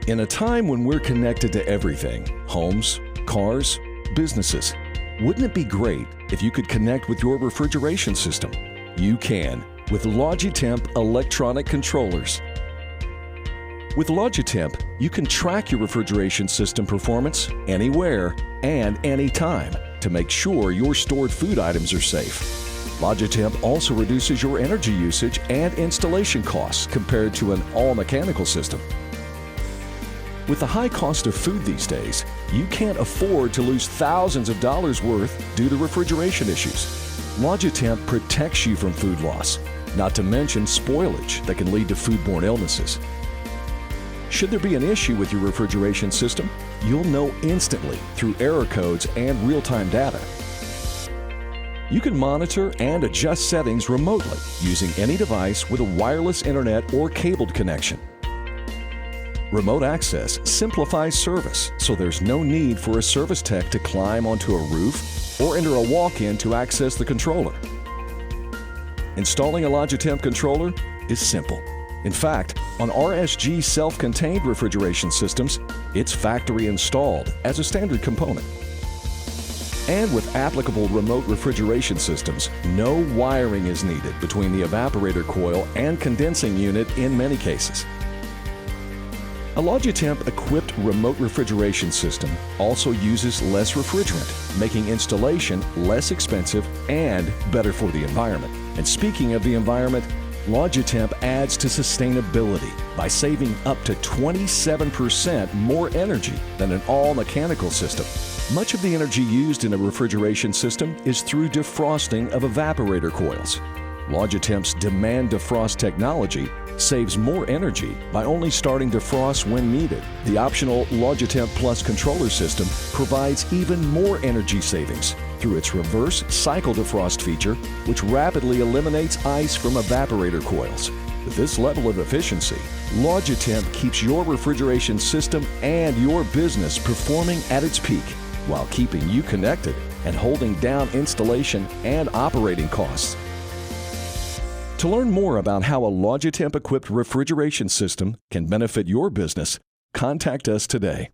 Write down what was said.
In a time when we're connected to everything, homes, cars, businesses, wouldn't it be great if you could connect with your refrigeration system? You can with LogiTemp electronic controllers. With LogiTemp, you can track your refrigeration system performance anywhere and anytime to make sure your stored food items are safe. LogiTemp also reduces your energy usage and installation costs compared to an all-mechanical system. With the high cost of food these days, you can't afford to lose thousands of dollars worth due to refrigeration issues. LogiTemp protects you from food loss, not to mention spoilage that can lead to foodborne illnesses. Should there be an issue with your refrigeration system, you'll know instantly through error codes and real-time data. You can monitor and adjust settings remotely using any device with a wireless internet or cabled connection. Remote access simplifies service, so there's no need for a service tech to climb onto a roof or enter a walk-in to access the controller. Installing a LogiTemp controller is simple. In fact, on RSG self-contained refrigeration systems, it's factory installed as a standard component. And with applicable remote refrigeration systems, no wiring is needed between the evaporator coil and condensing unit in many cases. A LogiTemp-equipped remote refrigeration system also uses less refrigerant, making installation less expensive and better for the environment. And speaking of the environment, LogiTemp adds to sustainability by saving up to 27% more energy than an all-mechanical system. Much of the energy used in a refrigeration system is through defrosting of evaporator coils. LogiTemp's demand defrost technology saves more energy by only starting defrost when needed. The optional LogiTemp Plus controller system provides even more energy savings through its reverse cycle defrost feature, which rapidly eliminates ice from evaporator coils. With this level of efficiency, LogiTemp keeps your refrigeration system and your business performing at its peak while keeping you connected and holding down installation and operating costs. To learn more about how a LogiTemp-equipped refrigeration system can benefit your business, contact us today.